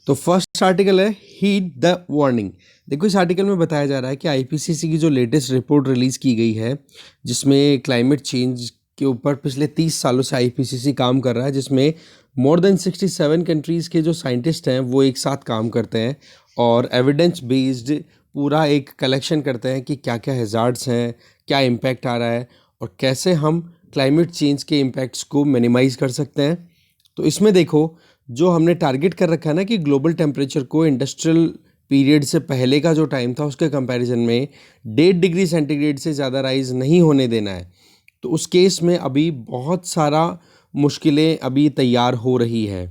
तो first article है heed the warning. देखो इस आर्टिकल में बताया जा रहा है कि आईपीसीसी की जो लेटेस्ट रिपोर्ट रिलीज़ की गई है, जिसमें क्लाइमेट चेंज के ऊपर पिछले 30 सालों से आईपीसीसी काम कर रहा है, जिसमें मोर देन 67 कंट्रीज़ के जो साइंटिस्ट हैं वो एक साथ काम करते हैं और एविडेंस बेस्ड पूरा एक कलेक्शन करते हैं कि क्या क्या हैज़ार्ड्स हैं, क्या इम्पैक्ट आ रहा है और कैसे हम क्लाइमेट चेंज के इम्पैक्ट्स को मिनिमाइज़ कर सकते हैं। तो इसमें देखो, जो हमने टारगेट कर रखा है ना कि ग्लोबल टेम्परेचर को इंडस्ट्रियल पीरियड से पहले का जो टाइम था उसके कंपैरिजन में 1.5 डिग्री सेंटीग्रेड से ज़्यादा राइज नहीं होने देना है। तो उस केस में अभी बहुत सारा मुश्किलें अभी तैयार हो रही है।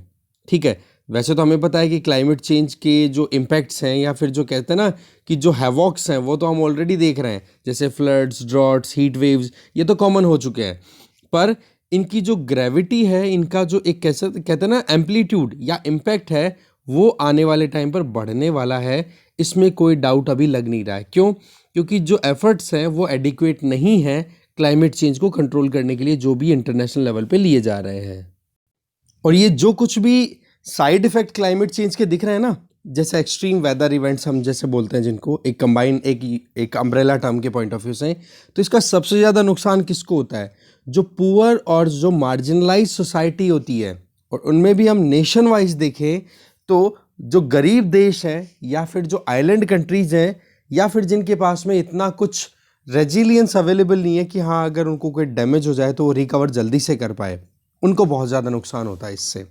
ठीक है, वैसे तो हमें पता है कि क्लाइमेट चेंज के जो इम्पैक्ट्स हैं या फिर जो कहते हैं ना कि जो हैवॉक्स हैं वो तो हम ऑलरेडी देख रहे हैं, जैसे फ्लड्स, ड्रॉट्स, हीट वेव्स, ये तो कॉमन हो चुके हैं। पर इनकी जो ग्रेविटी है, इनका जो एक कैसे कहते हैं ना एम्पलीट्यूड या इम्पैक्ट है, वो आने वाले टाइम पर बढ़ने वाला है। इसमें कोई डाउट अभी लग नहीं रहा है। क्यों? क्योंकि जो एफर्ट्स हैं वो एडिक्वेट नहीं है क्लाइमेट चेंज को कंट्रोल करने के लिए, जो भी इंटरनेशनल लेवल पे लिए जा रहे हैं। और ये जो कुछ भी साइड इफेक्ट क्लाइमेट चेंज के दिख रहे हैं ना, जैसे एक्सट्रीम वेदर इवेंट्स हम जैसे बोलते हैं, जिनको एक कंबाइन एक अम्ब्रेला टर्म के पॉइंट ऑफ व्यू से, तो इसका सबसे ज़्यादा नुकसान किसको होता है? जो पुअर और जो मार्जिनलाइज सोसाइटी होती है, और उनमें भी हम नेशन वाइज देखें तो जो गरीब देश हैं या फिर जो आइलैंड कंट्रीज हैं या फिर जिनके पास में इतना कुछ रेजिलियंस अवेलेबल नहीं है कि हाँ अगर उनको कोई डैमेज हो जाए तो वो रिकवर जल्दी से कर पाए, उनको बहुत ज़्यादा नुकसान होता है इससे।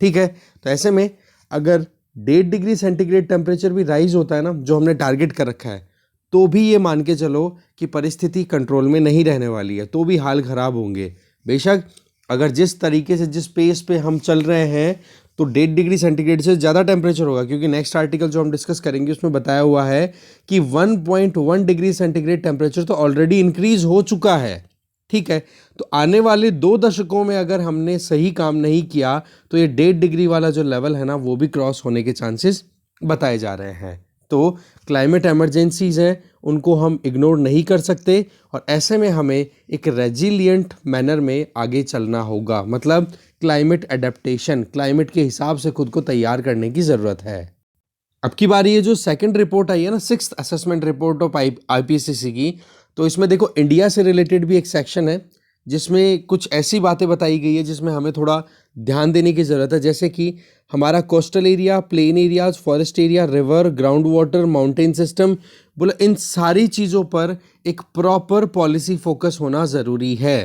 ठीक है, तो ऐसे में अगर 1.5 डिग्री सेंटीग्रेड टेम्परेचर भी राइज होता है ना, जो हमने टारगेट कर रखा है, तो भी ये मान के चलो कि परिस्थिति कंट्रोल में नहीं रहने वाली है, तो भी हाल खराब होंगे। बेशक अगर जिस तरीके से जिस पेस पे हम चल रहे हैं तो 1.5 डिग्री सेंटीग्रेड से ज़्यादा टेम्परेचर होगा, क्योंकि नेक्स्ट आर्टिकल जो हम डिस्कस करेंगे उसमें बताया हुआ है कि 1.1 डिग्री सेंटीग्रेड टेम्परेचर तो ऑलरेडी इंक्रीज हो चुका है। ठीक है, तो आने वाले 2 दशकों में अगर हमने सही काम नहीं किया तो ये 1.5 डिग्री वाला जो लेवल है ना, वो भी क्रॉस होने के चांसेस बताए जा रहे हैं। तो क्लाइमेट एमरजेंसीज हैं, उनको हम इग्नोर नहीं कर सकते और ऐसे में हमें एक रेजिलियंट मैनर में आगे चलना होगा। मतलब क्लाइमेट एडेप्टेशन, क्लाइमेट के हिसाब से खुद को तैयार करने की ज़रूरत है। अब की बारी ये जो सेकंड रिपोर्ट आई है ना, 6th assessment report of IPCC की, तो इसमें देखो इंडिया से रिलेटेड भी एक सेक्शन है जिसमें कुछ ऐसी बातें बताई गई है जिसमें हमें थोड़ा ध्यान देने की ज़रूरत है। जैसे कि हमारा coastal area, plain areas, forest area, river, ground water, mountain system, बोला इन सारी चीज़ों पर एक प्रॉपर पॉलिसी फोकस होना ज़रूरी है।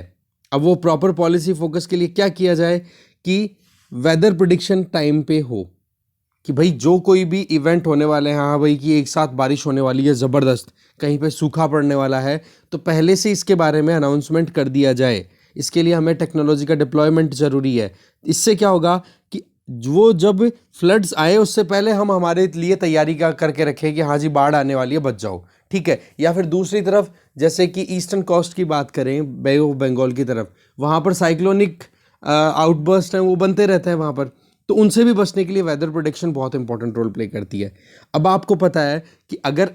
अब वो प्रॉपर पॉलिसी फोकस के लिए क्या किया जाए कि वेदर प्रिडिक्शन टाइम पे हो, कि भाई जो कोई भी इवेंट होने वाले हैं, हाँ भाई कि एक साथ बारिश होने वाली है ज़बरदस्त, कहीं पे सूखा पड़ने वाला है, तो पहले से इसके बारे में अनाउंसमेंट कर दिया जाए। इसके लिए हमें टेक्नोलॉजी का डिप्लॉयमेंट ज़रूरी है। इससे क्या होगा कि वो जब फ्लड्स आए उससे पहले हम हमारे लिए तैयारी का करके रखें कि हाँ जी बाढ़ आने वाली है, बच जाओ। ठीक है, या फिर दूसरी तरफ जैसे कि ईस्टर्न कोस्ट की बात करें, बे ऑफ बंगाल की तरफ, वहाँ पर साइक्लोनिक आउटबर्स्ट हैं, वो बनते रहते हैं वहाँ पर, तो उनसे भी बचने के लिए वेदर प्रोडिक्शन बहुत इंपॉर्टेंट रोल प्ले करती है। अब आपको पता है कि अगर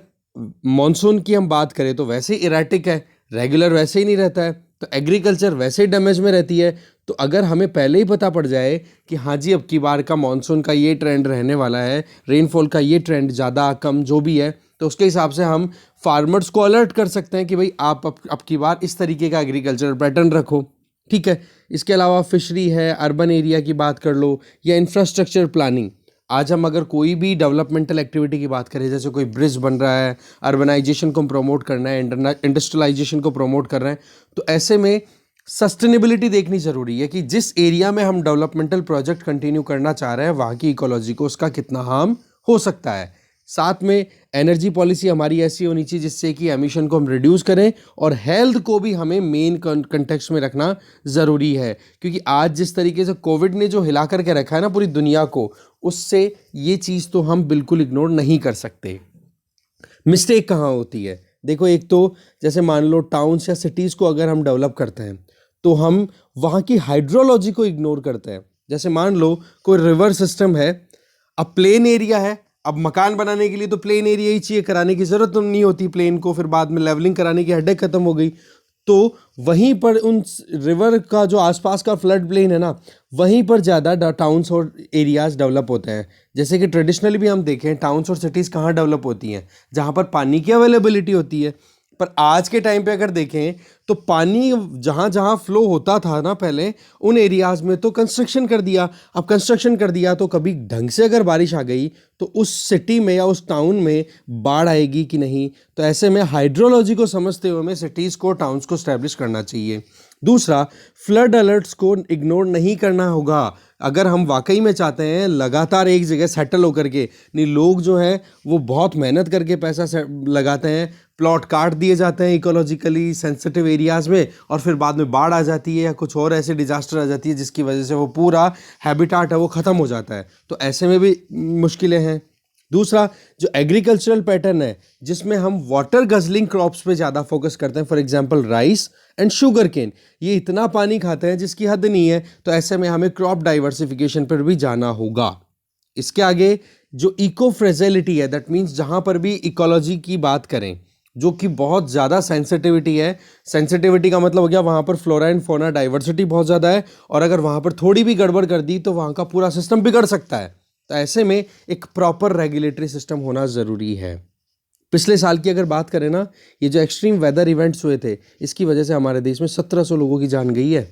मॉनसून की हम बात करें तो वैसे ही इरेटिक है, रेगुलर वैसे ही नहीं रहता है, तो एग्रीकल्चर वैसे ही डैमेज में रहती है। तो अगर हमें पहले ही पता पड़ जाए कि हाँ जी अब की बार का मॉनसून का ये ट्रेंड रहने वाला है, रेनफॉल का ये ट्रेंड ज़्यादा कम जो भी है, तो उसके हिसाब से हम फार्मर्स को अलर्ट कर सकते हैं कि भाई आप अब की बार इस तरीके का एग्रीकल्चर पैटर्न रखो। ठीक है, इसके अलावा फिशरी है, अर्बन एरिया की बात कर लो या इंफ्रास्ट्रक्चर प्लानिंग। आज हम अगर कोई भी डेवलपमेंटल एक्टिविटी की बात करें, जैसे कोई ब्रिज बन रहा है, अर्बनाइजेशन को प्रमोट करना है, इंडस्ट्रियलाइजेशन को प्रमोट कर रहे हैं, तो ऐसे में सस्टेनेबिलिटी देखनी ज़रूरी है कि जिस एरिया में हम डेवलपमेंटल प्रोजेक्ट कंटिन्यू करना चाह रहे हैं वहाँ की इकोलॉजी को उसका कितना हार्म हो सकता है। साथ में एनर्जी पॉलिसी हमारी ऐसी होनी चाहिए जिससे कि एमिशन को हम रिड्यूस करें और हेल्थ को भी हमें मेन कंटेक्स्ट में रखना ज़रूरी है, क्योंकि आज जिस तरीके से कोविड ने जो हिला करके रखा है ना पूरी दुनिया को, उससे ये चीज़ तो हम बिल्कुल इग्नोर नहीं कर सकते। मिस्टेक कहाँ होती है? देखो, एक तो जैसे मान लो टाउन्स या सिटीज़ को अगर हम डेवलप करते हैं तो हम वहाँ की हाइड्रोलॉजी को इग्नोर करते हैं। जैसे मान लो कोई रिवर सिस्टम है, अब प्लेन एरिया है, अब मकान बनाने के लिए तो प्लेन एरिया ही चाहिए, कराने की ज़रूरत तो नहीं होती प्लेन को, फिर बाद में लेवलिंग कराने की हेडेक खत्म हो गई। तो वहीं पर उन रिवर का जो आसपास का फ्लड प्लेन है ना, वहीं पर ज़्यादा टाउन्स और एरियाज डेवलप होते हैं। जैसे कि ट्रेडिशनली भी हम देखें, टाउन्स और सिटीज़ कहाँ डेवलप होती हैं, जहाँ पर पानी की अवेलेबिलिटी होती है। पर आज के टाइम पे अगर देखें तो पानी जहाँ जहाँ फ्लो होता था ना पहले, उन एरियाज़ में तो कंस्ट्रक्शन कर दिया। अब कंस्ट्रक्शन कर दिया तो कभी ढंग से अगर बारिश आ गई तो उस सिटी में या उस टाउन में बाढ़ आएगी कि नहीं। तो ऐसे में हाइड्रोलॉजी को समझते हुए हमें सिटीज़ को, टाउन्स को स्टैब्लिश करना चाहिए। दूसरा, फ्लड अलर्ट्स को इग्नोर नहीं करना होगा। अगर हम वाकई में चाहते हैं लगातार एक जगह सेटल होकर के, नहीं, लोग जो हैं वो बहुत मेहनत करके पैसा लगाते हैं, प्लॉट काट दिए जाते हैं इकोलॉजिकली सेंसिटिव एरियाज़ में, और फिर बाद में बाढ़ आ जाती है या कुछ और ऐसे डिजास्टर आ जाती है जिसकी वजह से वो पूरा हैबिटाट है वो ख़त्म हो जाता है। तो ऐसे में भी मुश्किलें हैं। दूसरा, जो एग्रीकल्चरल पैटर्न है जिसमें हम वाटर गजलिंग क्रॉप्स पे ज़्यादा फोकस करते हैं, for example rice and sugar cane, ये इतना पानी खाते हैं जिसकी हद नहीं है। तो ऐसे में हमें क्रॉप डाइवर्सिफिकेशन पर भी जाना होगा। इसके आगे जो इको फ्रेजिलिटी है, दैट मीन्स जहाँ पर भी इकोलॉजी की बात करें, जो कि बहुत ज़्यादा सेंसिटिविटी है। सेंसिटिविटी का मतलब हो गया वहाँ पर फ्लोरा एंड फौना डाइवर्सिटी बहुत ज़्यादा है, और अगर वहाँ पर थोड़ी भी गड़बड़ कर दी तो वहाँ का पूरा सिस्टम बिगड़ सकता है। तो ऐसे में एक प्रॉपर रेगुलेटरी सिस्टम होना ज़रूरी है। पिछले साल की अगर बात करें ना, ये जो एक्सट्रीम वेदर इवेंट्स हुए थे, इसकी वजह से हमारे देश में 1700 लोगों की जान गई है।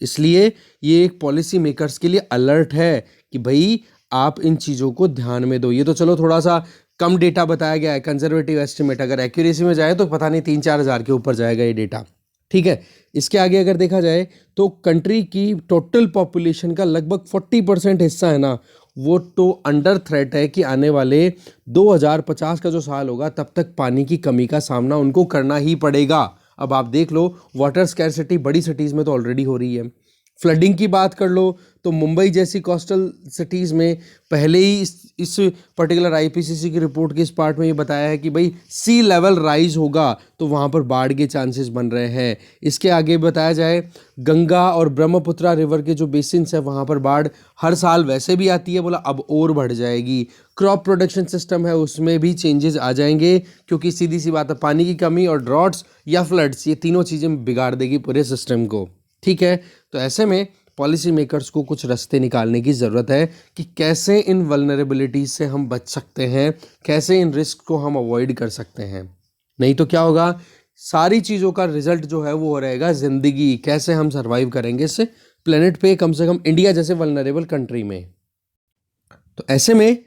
इसलिए ये एक पॉलिसी मेकर्स के लिए अलर्ट है कि भाई आप इन चीज़ों को ध्यान में दो। ये तो चलो थोड़ा सा कम डेटा बताया गया है, कंजर्वेटिव एस्टिमेट, अगर एक्यूरेसी में जाए तो पता नहीं 3-4 हज़ार के ऊपर जाएगा ये डेटा, ठीक है। इसके आगे अगर देखा जाए तो कंट्री की टोटल पॉपुलेशन का लगभग 40% हिस्सा है ना, वो तो अंडर थ्रेट है कि आने वाले 2050 का जो साल होगा तब तक पानी की कमी का सामना उनको करना ही पड़ेगा। अब आप देख लो, वाटर स्कैरसिटी बड़ी सिटीज़ में तो ऑलरेडी हो रही है। फ्लडिंग की बात कर लो तो मुंबई जैसी कोस्टल सिटीज़ में पहले ही इस पर्टिकुलर आईपीसीसी की रिपोर्ट के इस पार्ट में ये बताया है कि भाई सी लेवल राइज होगा तो वहाँ पर बाढ़ के चांसेस बन रहे हैं। इसके आगे बताया जाए, गंगा और ब्रह्मपुत्रा रिवर के जो बेसिन्स है वहाँ पर बाढ़ हर साल वैसे भी आती है, बोला अब और बढ़ जाएगी। क्रॉप प्रोडक्शन सिस्टम है उसमें भी चेंजेस आ जाएंगे, क्योंकि सीधी सी बात है, पानी की कमी और ड्रॉट्स या फ्लड्स, ये तीनों चीज़ें बिगाड़ देगी पूरे सिस्टम को, ठीक है। तो ऐसे में पॉलिसी मेकर्स को कुछ रास्ते निकालने की ज़रूरत है कि कैसे इन वल्नरेबिलिटीज़ से हम बच सकते हैं, कैसे इन रिस्क को हम अवॉइड कर सकते हैं। नहीं तो क्या होगा, सारी चीज़ों का रिजल्ट जो है वो रहेगा ज़िंदगी, कैसे हम सर्वाइव करेंगे इस प्लेनेट पे, कम से कम इंडिया जैसे वल्नरेबल कंट्री में। तो ऐसे में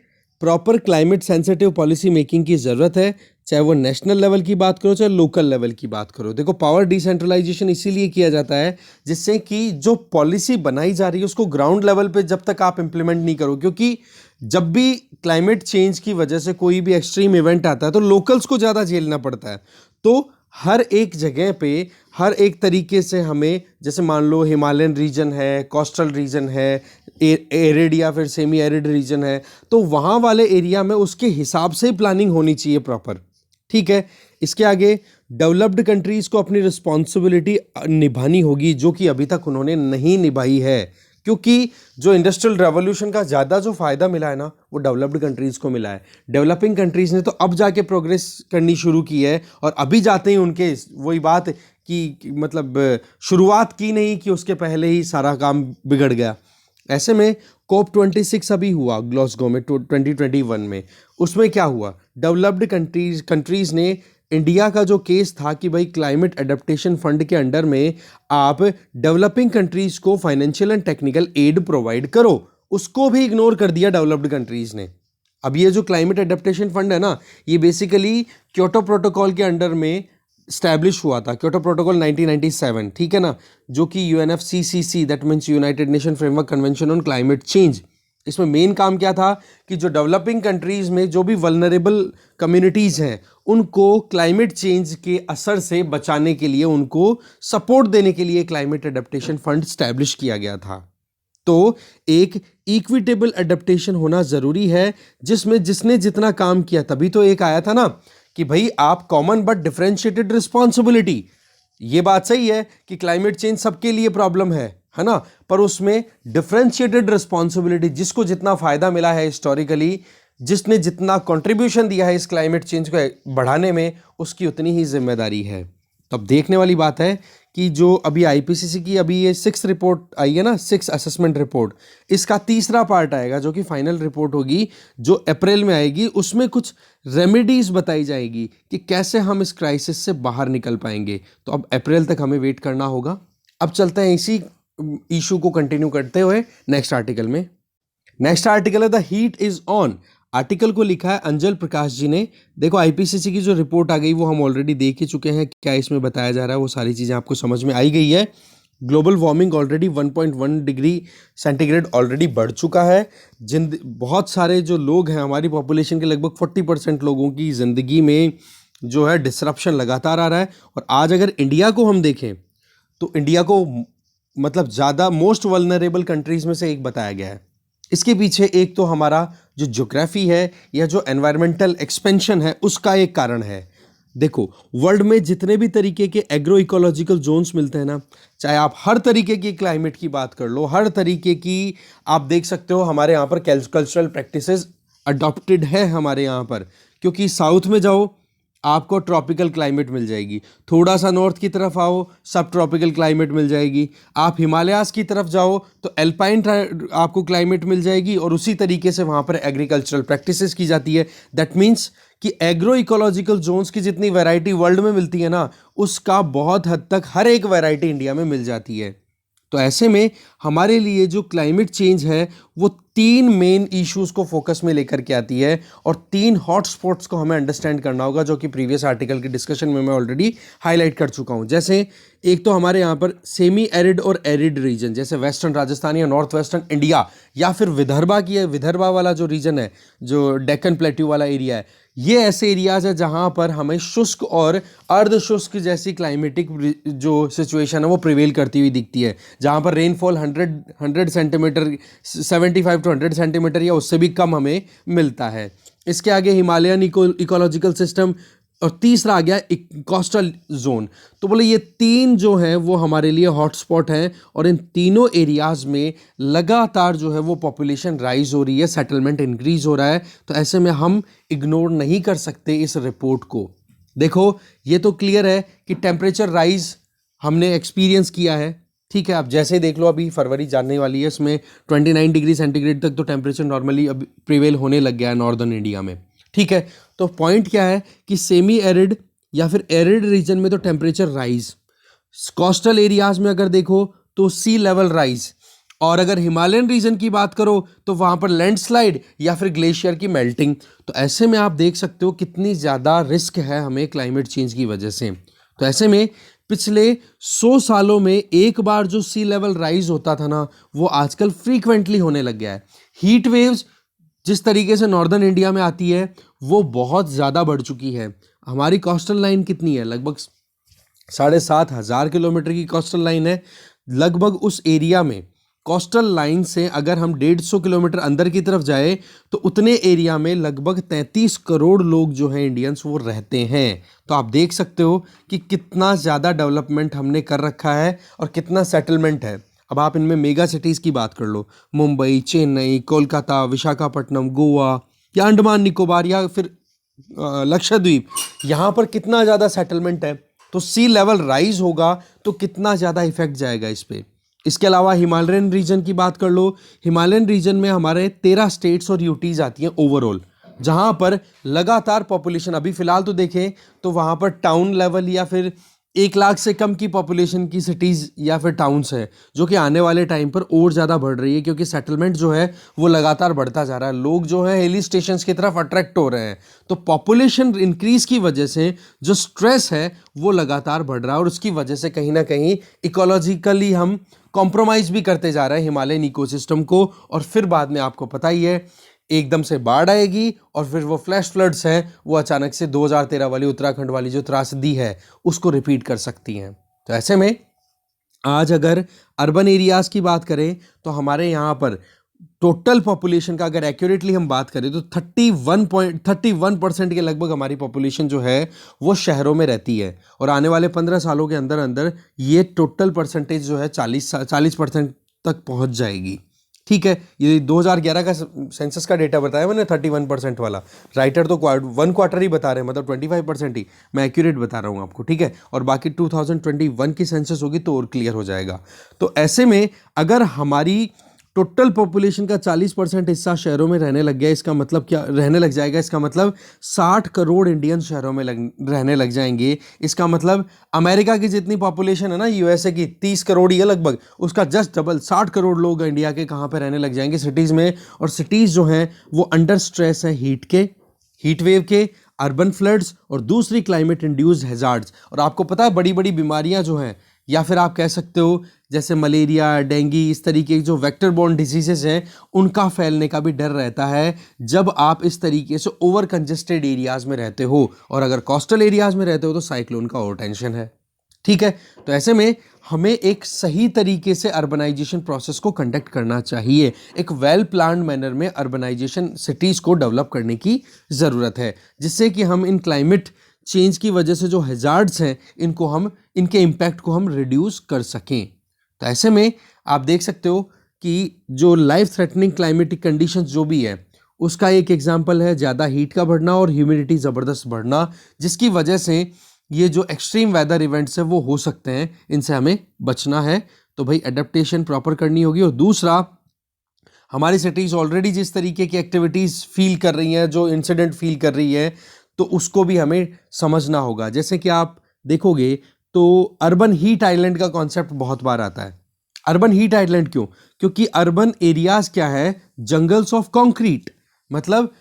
proper climate sensitive policy making की ज़रूरत है, चाहे वो नेशनल लेवल की बात करो चाहे लोकल लेवल की बात करो। देखो, पावर डिसेंट्रलाइजेशन इसीलिए किया जाता है जिससे कि जो पॉलिसी बनाई जा रही है उसको ग्राउंड लेवल पे जब तक आप इम्प्लीमेंट नहीं करो, क्योंकि जब भी क्लाइमेट चेंज की वजह से कोई भी एक्सट्रीम इवेंट आता है तो लोकल्स को ज़्यादा झेलना पड़ता है। तो हर एक जगह पे हर एक तरीके से हमें, जैसे मान लो हिमालयन रीजन है, कोस्टल रीजन है, एरिड या फिर सेमी एरिड रीजन है, तो वहाँ वाले एरिया में उसके हिसाब से प्लानिंग होनी चाहिए प्रॉपर, ठीक है। इसके आगे डेवलप्ड कंट्रीज़ को अपनी रिस्पॉन्सिबिलिटी निभानी होगी, जो कि अभी तक उन्होंने नहीं निभाई है, क्योंकि जो इंडस्ट्रियल रेवोल्यूशन का ज़्यादा जो फ़ायदा मिला है ना वो डेवलप्ड कंट्रीज़ को मिला है। डेवलपिंग कंट्रीज़ ने तो अब जाके प्रोग्रेस करनी शुरू की है, और अभी जाते ही उनके वही बात कि मतलब शुरुआत की नहीं कि उसके पहले ही सारा काम बिगड़ गया। ऐसे में COP26 अभी हुआ ग्लासगो में 2021 में, उसमें क्या हुआ, डेवलप्ड कंट्रीज़ ने इंडिया का जो केस था कि भाई क्लाइमेट एडेप्टेशन फंड के अंडर में आप डेवलपिंग कंट्रीज़ को financial and technical aid provide करो, उसको भी इग्नोर कर दिया डेवलप्ड कंट्रीज़ ने। अब ये जो क्लाइमेट एडेप्टेशन फंड है ना, ये बेसिकली क्योटो प्रोटोकॉल के अंडर में स्टैब्लिश हुआ था, क्योटो प्रोटोकॉल 1997, ठीक है ना, जो कि UNFCCC that means United nation framework convention on climate change. इसमें मेन काम क्या था कि जो डेवलपिंग कंट्रीज़ में जो भी वल्नरेबल कम्युनिटीज़ हैं उनको क्लाइमेट चेंज के असर से बचाने के लिए, उनको सपोर्ट देने के लिए क्लाइमेट एडेप्टेशन फंड स्टैब्लिश किया गया था। तो एक इक्विटेबल एडेप्टेशन होना ज़रूरी है, जिसमें जिसने जितना काम किया, तभी तो एक आया था ना कि भाई आप कॉमन बट डिफरेंशिएटेड रिस्पॉन्सिबिलिटी। ये बात सही है कि क्लाइमेट चेंज सबके लिए प्रॉब्लम है ना, पर उसमें डिफरेंशिएटेड रिस्पॉन्सिबिलिटी, जिसको जितना फ़ायदा मिला है हिस्टोरिकली, जिसने जितना कंट्रीब्यूशन दिया है इस क्लाइमेट चेंज को बढ़ाने में, उसकी उतनी ही जिम्मेदारी है। तो अब देखने वाली बात है कि जो अभी आईपीसीसी की अभी ये 6 रिपोर्ट आई है ना, 6 असेसमेंट रिपोर्ट, इसका तीसरा पार्ट आएगा जो कि फाइनल रिपोर्ट होगी, जो अप्रैल में आएगी। उसमें कुछ रेमेडीज बताई जाएगी कि कैसे हम इस क्राइसिस से बाहर निकल पाएंगे। तो अब अप्रैल तक हमें वेट करना होगा। अब चलते हैं इसी इशू को कंटिन्यू करते हुए नेक्स्ट आर्टिकल में। नेक्स्ट आर्टिकल है the heat is on. Article को लिखा है अंजल प्रकाश जी ने। देखो आईपीसीसी की जो रिपोर्ट आ गई वो हम ऑलरेडी देख ही चुके हैं, क्या इसमें बताया जा रहा है वो सारी चीज़ें आपको समझ में आई गई है। Global warming already 1.1 degree centigrade already बढ़ चुका है। बहुत सारे जो लोग हैं, हमारी पॉपुलेशन के लगभग 40% लोगों की ज़िंदगी में जो है डिसरप्शन लगातार आ रहा है। और आज अगर इंडिया को हम देखें तो इंडिया को मतलब ज़्यादा मोस्ट वल्नरेबल कंट्रीज़ में से एक बताया गया है। इसके पीछे एक तो हमारा जो ज्योग्राफी है या जो एनवायरमेंटल एक्सपेंशन है उसका एक कारण है। देखो वर्ल्ड में जितने भी तरीके के एग्रो इकोलॉजिकल जोन्स मिलते हैं ना, चाहे आप हर तरीके की क्लाइमेट की बात कर लो, हर तरीके की आप देख सकते हो हमारे यहाँ पर कल्चरल प्रैक्टिसेस अडॉप्टेड है हमारे यहाँ पर। क्योंकि साउथ में जाओ आपको ट्रॉपिकल क्लाइमेट मिल जाएगी, थोड़ा सा नॉर्थ की तरफ आओ सब ट्रॉपिकल क्लाइमेट मिल जाएगी, आप हिमालयाज़ की तरफ जाओ तो एल्पाइन आपको क्लाइमेट मिल जाएगी, और उसी तरीके से वहाँ पर एग्रीकल्चरल प्रैक्टिसेस की जाती है। दैट मीन्स कि एग्रो इकोलॉजिकल जोन्स की जितनी वैरायटी वर्ल्ड में मिलती है ना, उसका बहुत हद तक हर एक वैरायटी इंडिया में मिल जाती है। तो ऐसे में हमारे लिए जो क्लाइमेट चेंज है वो 3 मेन इश्यूज को फोकस में लेकर के आती है, और 3 हॉट स्पॉट्स को हमें अंडरस्टैंड करना होगा, जो कि प्रीवियस आर्टिकल के डिस्कशन में मैं ऑलरेडी हाईलाइट कर चुका हूं। जैसे एक तो हमारे यहाँ पर सेमी एरिड और एरिड रीजन, जैसे वेस्टर्न राजस्थान या नॉर्थ वेस्टर्न इंडिया, या फिर विदर्भा वाला जो रीजन है, जो डेक्कन प्लेट्यू वाला एरिया है, ये ऐसे एरियाज है जहाँ पर हमें शुष्क और अर्ध शुष्क जैसी क्लाइमेटिक जो सिचुएशन है वो प्रिवेल करती हुई दिखती है, जहाँ पर रेनफॉल 100 सेंटीमीटर, 75 टू 100 सेंटीमीटर या उससे भी कम हमें मिलता है। इसके आगे हिमालयन इकोलॉजिकल सिस्टम, और तीसरा आ गया कोस्टल जोन। तो बोले ये 3 जो हैं वो हमारे लिए हॉटस्पॉट हैं, और इन तीनों एरियाज़ में लगातार जो है वो पॉपुलेशन राइज हो रही है, सेटलमेंट इंक्रीज हो रहा है। तो ऐसे में हम इग्नोर नहीं कर सकते इस रिपोर्ट को। देखो ये तो क्लियर है कि टेम्परेचर राइज हमने एक्सपीरियंस किया है, ठीक है। आप जैसे ही देख लो अभी फरवरी जानने वाली है, इसमें 29 डिग्री सेंटीग्रेड तक तो टेम्परेचर नॉर्मली अब प्रिवेल होने लग गया है नॉर्दर्न इंडिया में, ठीक है। तो पॉइंट क्या है कि सेमी एरिड या फिर एरिड रीजन में तो टेम्परेचर राइज, कोस्टल एरियाज में अगर देखो तो सी लेवल राइज, और अगर हिमालयन रीजन की बात करो तो वहां पर लैंडस्लाइड या फिर ग्लेशियर की मेल्टिंग। तो ऐसे में आप देख सकते हो कितनी ज़्यादा रिस्क है हमें क्लाइमेट चेंज की वजह से। तो ऐसे में पिछले 100 सालों में एक बार जो सी लेवल राइज होता था ना, वो आजकल फ्रीक्वेंटली होने लग गया है। हीट वेव्स जिस तरीके से नॉर्दर्न इंडिया में आती है वो बहुत ज़्यादा बढ़ चुकी है। हमारी कोस्टल लाइन कितनी है, लगभग 7,500 किलोमीटर की कोस्टल लाइन है। लगभग उस एरिया में कोस्टल लाइन से अगर हम 150 किलोमीटर अंदर की तरफ जाए तो उतने एरिया में लगभग 33 करोड़ लोग जो हैं इंडियंस वो रहते हैं। तो आप देख सकते हो कि कितना ज़्यादा डेवलपमेंट हमने कर रखा है और कितना सेटलमेंट है। अब आप इनमें मेगा सिटीज़ की बात कर लो, मुंबई, चेन्नई, कोलकाता, विशाखापट्टनम, गोवा या अंडमान निकोबार या फिर लक्षद्वीप, यहाँ पर कितना ज़्यादा सेटलमेंट है। तो सी लेवल राइज होगा तो कितना ज़्यादा इफेक्ट जाएगा इस पर। इसके अलावा हिमालयन रीजन की बात कर लो, हिमालयन रीजन में हमारे 13 स्टेट्स और यूटीज़ आती हैं ओवरऑल, जहाँ पर लगातार पॉपुलेशन अभी फ़िलहाल तो देखें तो वहाँ पर टाउन लेवल या फिर 1 लाख से कम की पॉपुलेशन की सिटीज़ या फिर टाउन्स है, जो कि आने वाले टाइम पर और ज़्यादा बढ़ रही है, क्योंकि सेटलमेंट जो है वो लगातार बढ़ता जा रहा है। लोग जो है हिली स्टेशंस की तरफ अट्रैक्ट हो रहे हैं। तो पॉपुलेशन इंक्रीज़ की वजह से जो स्ट्रेस है वो लगातार बढ़ रहा है, और उसकी वजह से कहीं ना कहीं इकोलॉजिकली हम कॉम्प्रोमाइज़ भी करते जा रहे हैं हिमालयन इकोसिस्टम को। और फिर बाद में आपको पता ही है एकदम से बाढ़ आएगी, और फिर वो फ्लैश फ्लड्स हैं वो अचानक से 2013 वाली उत्तराखंड वाली जो त्रासदी है उसको रिपीट कर सकती हैं। तो ऐसे में आज अगर अर्बन एरियाज़ की बात करें तो हमारे यहाँ पर टोटल पॉपुलेशन का अगर एक्यूरेटली हम बात करें तो 31% के लगभग हमारी पॉपुलेशन जो है वो शहरों में रहती है, और आने वाले 15 सालों के अंदर अंदर ये टोटल परसेंटेज जो है 40% तक पहुंच जाएगी। ठीक है, ये 2011 का सेंसस का डेटा बताया मैंने 31% वाला, राइटर तो 1 क्वार्टर ही बता रहे हैं, मतलब 25% ही, मैं एक्यूरेट बता रहा हूँ आपको, ठीक है। और बाकी 2021 की सेंसस होगी तो और क्लियर हो जाएगा। तो ऐसे में अगर हमारी टोटल पॉपुलेशन का 40% हिस्सा शहरों में रहने लग गया, इसका मतलब क्या, रहने लग जाएगा, इसका मतलब 60 करोड़ इंडियन शहरों में रहने लग जाएंगे। इसका मतलब अमेरिका की जितनी पॉपुलेशन है ना, यूएसए की 30 करोड़ ही है लगभग, उसका जस्ट डबल 60 करोड़ लोग इंडिया के कहाँ पे रहने लग जाएंगे, सिटीज़ में। और सिटीज़ जो हैं वो अंडर स्ट्रेस है हीट वेव के, अर्बन फ्लड्स और दूसरी क्लाइमेट इंड्यूस्ड हैजार्ड्स। और आपको पता है बड़ी बड़ी बीमारियां जो हैं, या फिर आप कह सकते हो जैसे मलेरिया, डेंगू, इस तरीके की जो वेक्टर बोर्न डिजीजेस हैं, उनका फैलने का भी डर रहता है जब आप इस तरीके से ओवर कंजेस्टेड एरियाज में रहते हो। और अगर कोस्टल एरियाज में रहते हो तो साइक्लोन का और टेंशन है, ठीक है। तो ऐसे में हमें एक सही तरीके से अर्बनाइजेशन प्रोसेस को कंडक्ट करना चाहिए। एक वेल प्लान्ड मैनर में अर्बनाइजेशन सिटीज को डेवलप करने की ज़रूरत है, जिससे कि हम इन क्लाइमेट चेंज की वजह से जो हैजार्ड्स हैं इनके इम्पैक्ट को हम रिड्यूस कर सकें। तो ऐसे में आप देख सकते हो कि जो लाइफ थ्रेटनिंग क्लाइमेटिक कंडीशंस जो भी है, उसका एक एग्जांपल है ज़्यादा हीट का बढ़ना और ह्यूमिडिटी ज़बरदस्त बढ़ना, जिसकी वजह से ये जो एक्सट्रीम वेदर इवेंट्स है वो हो सकते हैं, इनसे हमें बचना है। तो भाई एडेप्टेशन प्रॉपर करनी होगी। और दूसरा, हमारी सिटीज़ ऑलरेडी जिस तरीके की एक्टिविटीज़ फील कर रही हैं, जो इंसिडेंट फील कर रही है, तो उसको भी हमें समझना होगा। जैसे कि आप देखोगे तो अर्बन हीट आइलैंड का कॉन्सेप्ट बहुत बार आता है। अर्बन हीट आइलैंड क्यों? क्योंकि अर्बन एरियाज क्या है, जंगल्स ऑफ कंक्रीट, मतलब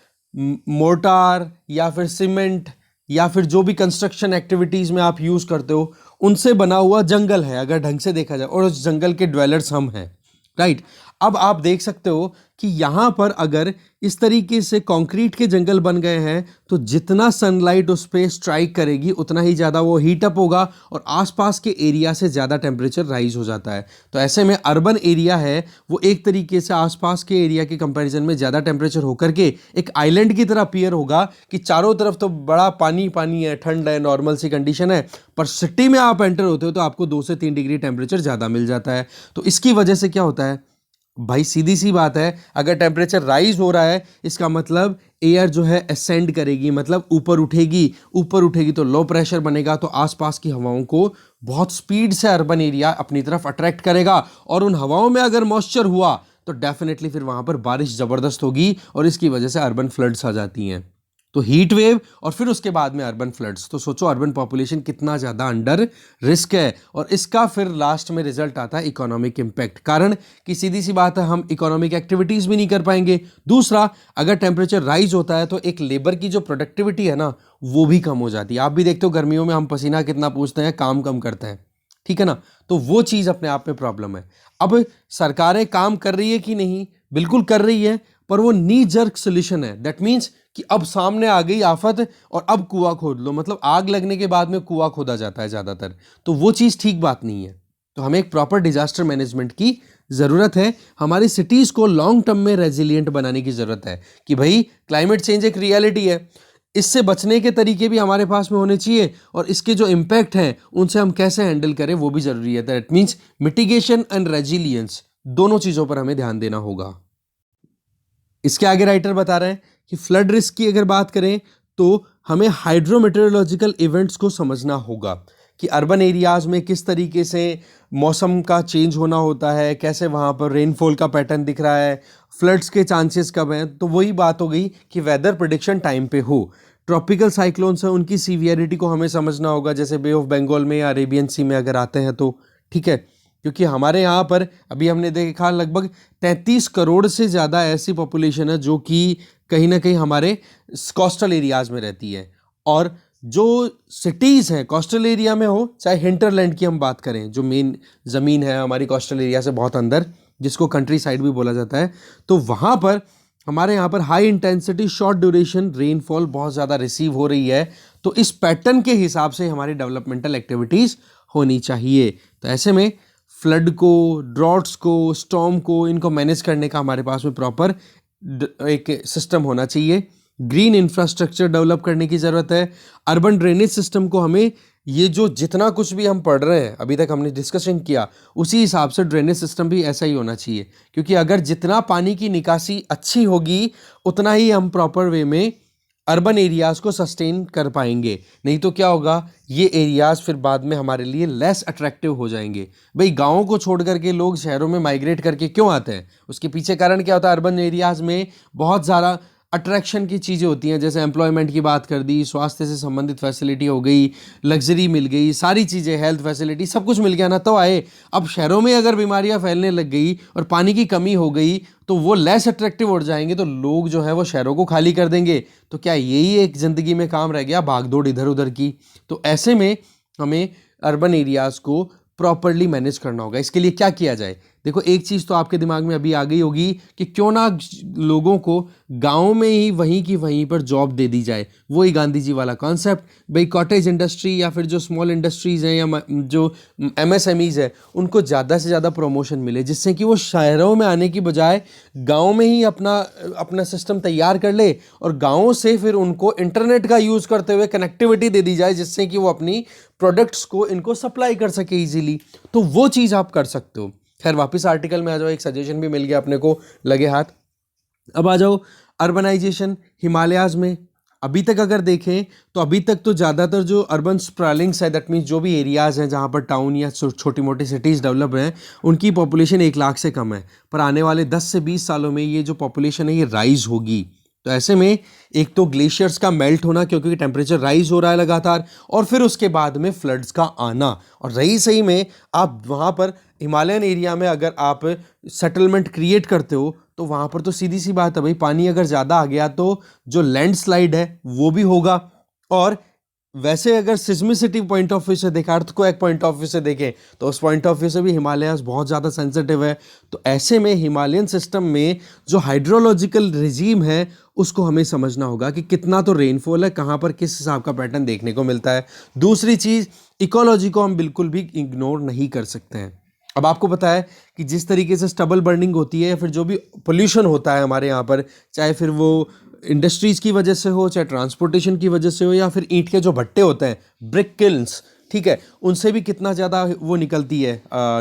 मोर्टार या फिर सीमेंट या फिर जो भी कंस्ट्रक्शन एक्टिविटीज में आप यूज करते हो, उनसे बना हुआ जंगल है अगर ढंग से देखा जाए, और उस जंगल के ड्वेलर्स हम हैं, राइट। अब आप देख सकते हो कि यहाँ पर अगर इस तरीके से कंक्रीट के जंगल बन गए हैं तो जितना सनलाइट उस पर स्ट्राइक करेगी उतना ही ज़्यादा वो हीट अप होगा और आसपास के एरिया से ज़्यादा टेम्परेचर राइज हो जाता है। तो ऐसे में अर्बन एरिया है वो एक तरीके से आसपास के एरिया के कंपैरिजन में ज़्यादा टेम्परेचर होकर के एक आइलैंड की तरह अपीयर होगा कि चारों तरफ तो बड़ा पानी पानी है, ठंड है, नॉर्मल सी कंडीशन है, पर सिटी में आप एंटर होते हो तो आपको 2 से 3 डिग्री टेम्परेचर ज़्यादा मिल जाता है। तो इसकी वजह से क्या होता है भाई, सीधी सी बात है, अगर टेम्परेचर राइज हो रहा है इसका मतलब एयर जो है असेंड करेगी, मतलब ऊपर उठेगी तो लो प्रेशर बनेगा, तो आसपास की हवाओं को बहुत स्पीड से अर्बन एरिया अपनी तरफ अट्रैक्ट करेगा। और उन हवाओं में अगर मॉइस्चर हुआ तो डेफिनेटली फिर वहां पर बारिश जबरदस्त होगी और इसकी वजह से अर्बन फ्लड्स आ जाती हैं। तो हीट वेव और फिर उसके बाद में अर्बन फ्लड्स, तो सोचो अर्बन पॉपुलेशन कितना ज़्यादा अंडर रिस्क है। और इसका फिर लास्ट में रिजल्ट आता है इकोनॉमिक इम्पैक्ट, कारण कि सीधी सी बात है हम इकोनॉमिक एक्टिविटीज़ भी नहीं कर पाएंगे। दूसरा, अगर टेम्परेचर राइज होता है तो एक लेबर की जो प्रोडक्टिविटी है ना वो भी कम हो जाती है। आप भी देखते हो गर्मियों में हम पसीना कितना पूछते हैं, काम कम करते हैं, ठीक है ना। तो वो चीज़ अपने आप में प्रॉब्लम है। अब सरकारें काम कर रही है कि नहीं, बिल्कुल कर रही है, पर वो नी जर्क सोल्यूशन है। दैट मीन्स कि अब सामने आ गई आफत और अब कुआं खोद लो, मतलब आग लगने के बाद में कुआं खोदा जाता है ज़्यादातर, तो वो चीज़ ठीक बात नहीं है। तो हमें एक प्रॉपर डिजास्टर मैनेजमेंट की ज़रूरत है। हमारी सिटीज़ को लॉन्ग टर्म में रेजिलियंट बनाने की ज़रूरत है कि भाई क्लाइमेट चेंज एक रियलिटी है, इससे बचने के तरीके भी हमारे पास में होने चाहिए और इसके जो इम्पैक्ट हैं उनसे हम कैसे हैंडल करें वो भी ज़रूरी है। That means mitigation and resilience, दोनों चीज़ों पर हमें ध्यान देना होगा। इसके आगे राइटर बता रहे हैं कि फ्लड रिस्क की अगर बात करें तो हमें हाइड्रोमेटेरोलॉजिकल इवेंट्स को समझना होगा कि अर्बन एरियाज में किस तरीके से मौसम का चेंज होना होता है, कैसे वहाँ पर रेनफॉल का पैटर्न दिख रहा है, फ्लड्स के चांसेस कब हैं। तो वही बात हो गई कि वेदर प्रिडिक्शन टाइम पे हो। ट्रॉपिकल साइक्लोन्स हैं उनकी सीवियरिटी को हमें समझना होगा, जैसे बे ऑफ बंगाल में या अरेबियन सी में अगर आते हैं तो, ठीक है। क्योंकि हमारे यहाँ पर अभी हमने देखा लगभग 33 करोड़ से ज़्यादा ऐसी पॉपुलेशन है जो कि कहीं ना कहीं हमारे कोस्टल एरियाज में रहती है। और जो सिटीज़ हैं कोस्टल एरिया में हो चाहे हिंटरलैंड की हम बात करें, जो मेन ज़मीन है हमारी कोस्टल एरिया से बहुत अंदर, जिसको कंट्री साइड भी बोला जाता है, तो वहाँ पर हमारे यहाँ पर high intensity short duration rainfall बहुत ज़्यादा रिसीव हो रही है। तो इस पैटर्न के हिसाब से हमारी डेवलपमेंटल एक्टिविटीज़ होनी चाहिए। तो ऐसे में फ्लड को, ड्रॉट्स को, स्टॉर्म को, इनको मैनेज करने का हमारे पास में प्रॉपर एक सिस्टम होना चाहिए ग्रीन इंफ्रास्ट्रक्चर डेवलप करने की ज़रूरत है। अर्बन ड्रेनेज सिस्टम को हमें, ये जो जितना कुछ भी हम पढ़ रहे हैं अभी तक हमने डिस्कशन किया, उसी हिसाब से ड्रेनेज सिस्टम भी ऐसा ही होना चाहिए, क्योंकि अगर जितना पानी की निकासी अच्छी होगी उतना ही हम प्रॉपर वे में अर्बन एरियाज़ को सस्टेन कर पाएंगे। नहीं तो क्या होगा, ये एरियाज़ फिर बाद में हमारे लिए लेस अट्रैक्टिव हो जाएंगे। भाई गाँवों को छोड़ करके लोग शहरों में माइग्रेट करके क्यों आते हैं? उसके पीछे कारण क्या होता है? अर्बन एरियाज़ में बहुत ज़्यादा अट्रैक्शन की चीज़ें होती हैं, जैसे एम्प्लॉयमेंट की बात कर दी, स्वास्थ्य से संबंधित फैसिलिटी हो गई, लग्जरी मिल गई, सारी चीज़ें, हेल्थ फैसिलिटी, सब कुछ मिल गया ना, तो आए। अब शहरों में अगर बीमारियां फैलने लग गई और पानी की कमी हो गई तो वो लेस अट्रैक्टिव हो जाएंगे, तो लोग जो है वो शहरों को खाली कर देंगे। तो क्या यही एक ज़िंदगी में काम रह गया, भागदौड़ इधर उधर की? तो ऐसे में हमें अर्बन एरियाज़ को प्रॉपरली मैनेज करना होगा। इसके लिए क्या किया जाए? देखो, एक चीज़ तो आपके दिमाग में अभी आ गई होगी कि क्यों ना लोगों को गांव में ही वहीं की वहीं पर जॉब दे दी जाए। वही गांधी जी वाला कॉन्सेप्ट, भाई कॉटेज इंडस्ट्री या फिर जो स्मॉल इंडस्ट्रीज़ हैं या जो एमएसएमईज़ है, उनको ज़्यादा से ज़्यादा प्रमोशन मिले, जिससे कि वो शहरों में आने की बजाय गाँव में ही अपना सिस्टम तैयार कर ले और गाँव से फिर उनको इंटरनेट का यूज़ करते हुए कनेक्टिविटी दे दी जाए, जिससे कि वो अपनी प्रोडक्ट्स को इनको सप्लाई कर सके ईजीली। तो वो चीज़ आप कर सकते हो। खैर, वापस आर्टिकल में आ जाओ, एक सजेशन भी मिल गया अपने को लगे हाथ। अब आ जाओ अर्बनाइजेशन हिमालयाज़ में। अभी तक अगर देखें तो अभी तक तो ज़्यादातर जो अर्बन स्प्रॉलिंग्स है, दैट मीन्स जो भी एरियाज़ हैं जहाँ पर टाउन या छोटी मोटी सिटीज़ डेवलप हैं, उनकी पॉपुलेशन 1 लाख से कम है। पर आने वाले 10 से 20 सालों में ये जो पॉपुलेशन है ये राइज़ होगी। तो ऐसे में एक तो ग्लेशियर्स का मेल्ट होना, क्योंकि टेम्परेचर राइज हो रहा है लगातार, और फिर उसके बाद में फ्लड्स का आना। और रही सही में आप वहाँ पर हिमालयन एरिया में अगर आप सेटलमेंट क्रिएट करते हो तो वहाँ पर तो सीधी सी बात है भाई, पानी अगर ज़्यादा आ गया तो जो लैंडस्लाइड है वो भी होगा। और वैसे अगर सिस्मिसिटी पॉइंट ऑफ व्यू से देखें, अर्थ को एक पॉइंट ऑफ व्यू से देखें, तो उस पॉइंट ऑफ व्यू से भी हिमालयाज बहुत ज़्यादा सेंसिटिव है। तो ऐसे में हिमालयन सिस्टम में जो हाइड्रोलॉजिकल रिजीम है उसको हमें समझना होगा कि कितना तो रेनफॉल है, कहाँ पर किस हिसाब का पैटर्न देखने को मिलता है। दूसरी चीज़, इकोलॉजी को हम बिल्कुल भी इग्नोर नहीं कर सकते हैं। अब आपको पता है कि जिस तरीके से स्टबल बर्निंग होती है या फिर जो भी पोल्यूशन होता है हमारे यहाँ पर, चाहे फिर वो इंडस्ट्रीज़ की वजह से हो, चाहे ट्रांसपोर्टेशन की वजह से हो, या फिर ईंट के जो भट्टे होते हैं, ब्रिक किल्न्स, ठीक है, उनसे भी कितना ज़्यादा वो निकलती है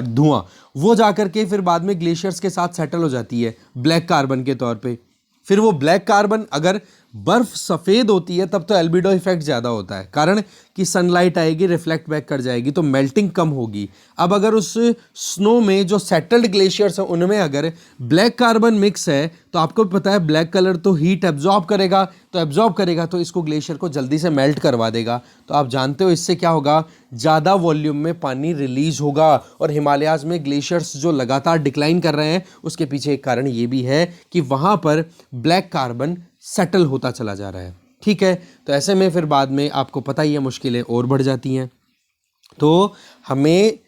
धुआं, वो जा कर के फिर बाद में ग्लेशियर्स के साथ सेटल हो जाती है ब्लैक कार्बन के तौर पे। फिर वो ब्लैक कार्बन, अगर बर्फ सफ़ेद होती है तब तो एल्बिडो इफेक्ट ज़्यादा होता है, कारण कि सनलाइट आएगी, रिफ्लेक्ट बैक कर जाएगी, तो मेल्टिंग कम होगी। अब अगर उस स्नो में जो सेटल्ड ग्लेशियर्स हैं उनमें अगर ब्लैक कार्बन मिक्स है, तो आपको पता है ब्लैक कलर तो हीट एब्जॉर्ब करेगा, तो इसको ग्लेशियर को जल्दी से मेल्ट करवा देगा। तो आप जानते हो इससे क्या होगा, ज़्यादा वॉल्यूम में पानी रिलीज होगा। और हिमालयाज़ में ग्लेशियर्स जो लगातार डिक्लाइन कर रहे हैं, उसके पीछे एक कारण ये भी है कि वहाँ पर ब्लैक कार्बन सेटल होता चला जा रहा है, ठीक है। तो ऐसे में फिर बाद में आपको पता ही है मुश्किलें और बढ़ जाती हैं। तो हमें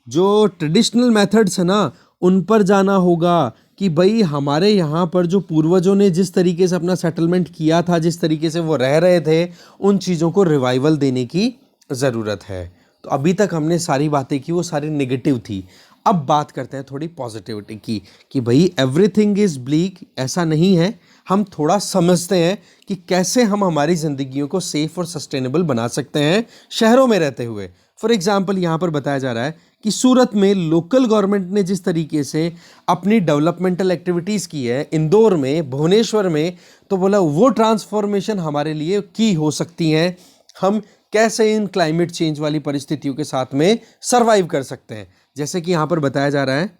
जो ट्रेडिशनल मेथड्स है ना, उन पर जाना होगा कि भाई हमारे यहाँ पर जो पूर्वजों ने जिस तरीके से अपना सेटलमेंट किया था, जिस तरीके से वो रह रहे थे, उन चीज़ों को रिवाइवल देने की ज़रूरत है। तो अभी तक हमने सारी बातें की, वो सारी नेगेटिव थी। अब बात करते हैं थोड़ी पॉजिटिविटी की, कि भाई एवरीथिंग इज़ ब्लीक, ऐसा नहीं है। हम थोड़ा समझते हैं कि कैसे हम हमारी ज़िंदगियों को सेफ़ और सस्टेनेबल बना सकते हैं शहरों में रहते हुए। फॉर एग्जांपल यहाँ पर बताया जा रहा है कि सूरत में लोकल गवर्नमेंट ने जिस तरीके से अपनी डेवलपमेंटल एक्टिविटीज़ की है, इंदौर में, भुवनेश्वर में, तो बोला वो ट्रांसफॉर्मेशन हमारे लिए की हो सकती हैं। हम कैसे इन क्लाइमेट चेंज वाली परिस्थितियों के साथ में सर्वाइव कर सकते हैं। जैसे कि यहाँ पर बताया जा रहा है,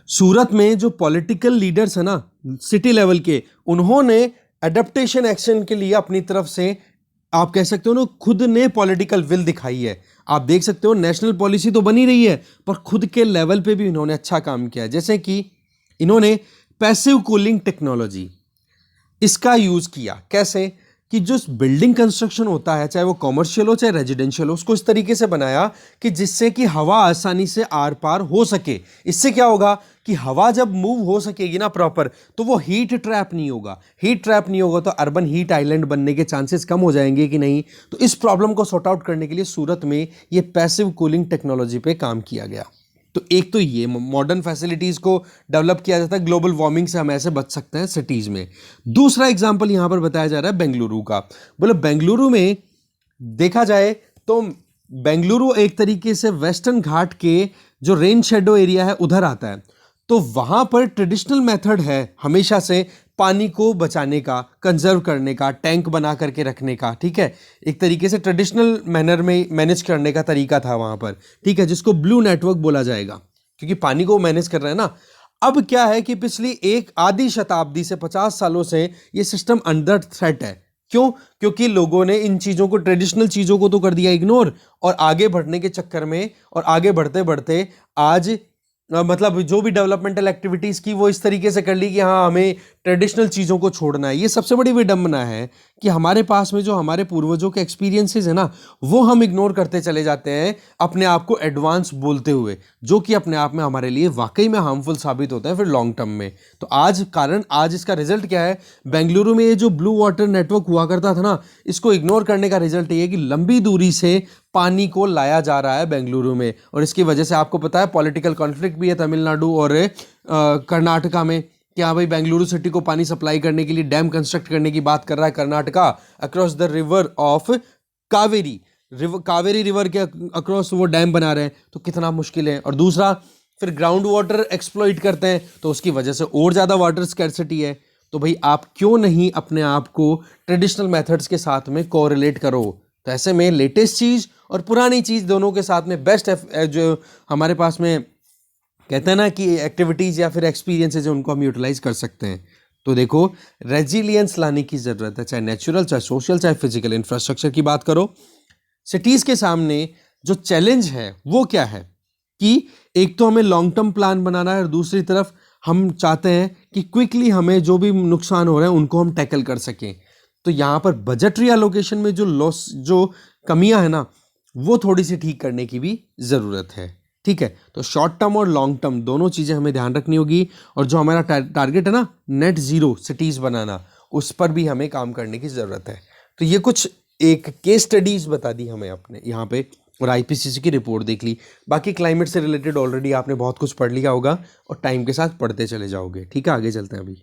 सूरत में जो पॉलिटिकल लीडर्स है ना सिटी लेवल के, उन्होंने एडेप्टेशन एक्शन के लिए अपनी तरफ से, आप कह सकते हो ना, खुद ने पॉलिटिकल विल दिखाई है। आप देख सकते हो नेशनल पॉलिसी तो बनी रही है, पर खुद के लेवल पे भी इन्होंने अच्छा काम किया है। जैसे कि इन्होंने पैसिव कूलिंग टेक्नोलॉजी, इसका यूज़ किया। कैसे कि जो बिल्डिंग कंस्ट्रक्शन होता है, चाहे वो कॉमर्शियल हो चाहे रेजिडेंशियल हो, उसको इस तरीके से बनाया कि जिससे कि हवा आसानी से आर पार हो सके। इससे क्या होगा कि हवा जब मूव हो सकेगी ना प्रॉपर, तो वो हीट ट्रैप नहीं होगा। हीट ट्रैप नहीं होगा तो अर्बन हीट आइलैंड बनने के चांसेस कम हो जाएंगे कि नहीं। तो इस प्रॉब्लम को सॉर्ट आउट करने के लिए सूरत में ये पैसिव कूलिंग टेक्नोलॉजी पे काम किया गया। तो एक तो ये मॉडर्न फैसिलिटीज़ को डेवलप किया जाता है, ग्लोबल वार्मिंग से हम ऐसे बच सकते हैं सिटीज़ में। दूसरा एग्जांपल यहाँ पर बताया जा रहा है बेंगलुरु का। बोले बेंगलुरु में देखा जाए तो बेंगलुरु एक तरीके से वेस्टर्न घाट के जो रेन शेडो एरिया है उधर आता है, तो वहाँ पर ट्रेडिशनल मेथड है हमेशा से पानी को बचाने का, कंजर्व करने का, टैंक बना करके रखने का, ठीक है। एक तरीके से ट्रेडिशनल मैनर में मैनेज करने का तरीका था वहाँ पर, ठीक है, जिसको ब्लू नेटवर्क बोला जाएगा, क्योंकि पानी को मैनेज कर रहे हैं ना। अब क्या है कि पिछली एक आधी शताब्दी से 50 सालों से ये सिस्टम अंडर थ्रेट है। क्यों? क्योंकि लोगों ने इन चीज़ों को, ट्रेडिशनल चीज़ों को तो कर दिया इग्नोर, और आगे बढ़ने के चक्कर में और आगे बढ़ते बढ़ते आज मतलब जो भी डेवलपमेंटल एक्टिविटीज़ की वो इस तरीके से कर ली कि हाँ हमें ट्रेडिशनल चीज़ों को छोड़ना है। ये सबसे बड़ी विडंबना है कि हमारे पास में जो हमारे पूर्वजों के एक्सपीरियंसेस है ना, वो हम इग्नोर करते चले जाते हैं अपने आप को एडवांस बोलते हुए, जो कि अपने आप में हमारे लिए वाकई में हार्मफुल साबित होता है फिर लॉन्ग टर्म में। तो आज इसका रिजल्ट क्या है? बेंगलुरु में ये जो ब्लू वाटर नेटवर्क हुआ करता था ना, इसको इग्नोर करने का रिजल्ट ये है कि लंबी दूरी से पानी को लाया जा रहा है बेंगलुरु में, और इसकी वजह से आपको पता है पॉलिटिकल कॉन्फ्लिक्ट भी है तमिलनाडु और कर्नाटका में, कि हाँ भाई बेंगलुरु सिटी को पानी सप्लाई करने के लिए डैम कंस्ट्रक्ट करने की बात कर रहा है Karnataka across the river of Kaveri river के अक्रॉस वो डैम बना रहे हैं, तो कितना मुश्किल है। और दूसरा फिर ग्राउंड वाटर एक्सप्लॉइट करते हैं, तो उसकी वजह से और ज़्यादा वाटर स्कैर्सिटी है। तो भाई आप क्यों नहीं अपने आप को ट्रेडिशनल मेथड्स के साथ में कोरिलेट करो? तो ऐसे में लेटेस्ट चीज़ और पुरानी चीज़ दोनों के साथ में बेस्ट जो हमारे पास में कहते हैं ना कि एक्टिविटीज़ या फिर एक्सपीरियंसेस हैं, उनको हम यूटिलाइज कर सकते हैं। तो देखो, रेजिलियंस लाने की ज़रूरत है, चाहे नेचुरल, चाहे सोशल, चाहे फिजिकल। इंफ्रास्ट्रक्चर की बात करो, सिटीज़ के सामने जो चैलेंज है वो क्या है कि एक तो हमें लॉन्ग टर्म प्लान बनाना है, और दूसरी तरफ हम चाहते हैं कि क्विकली हमें जो भी नुकसान हो रहे हैं उनको हम टैकल कर सकें। तो यहाँ पर बजटरी एलोकेशन में जो कमियां है ना, वो थोड़ी सी ठीक करने की भी ज़रूरत है, ठीक है। तो शॉर्ट टर्म और लॉन्ग टर्म दोनों चीज़ें हमें ध्यान रखनी होगी, और जो हमारा टारगेट है ना नेट ज़ीरो सिटीज़ बनाना, उस पर भी हमें काम करने की ज़रूरत है। तो ये कुछ एक केस स्टडीज़ बता दी हमें अपने यहाँ पे, और आईपीसीसी की रिपोर्ट देख ली। बाकी क्लाइमेट से रिलेटेड ऑलरेडी आपने बहुत कुछ पढ़ लिया होगा और टाइम के साथ पढ़ते चले जाओगे, ठीक है। आगे चलते हैं अभी।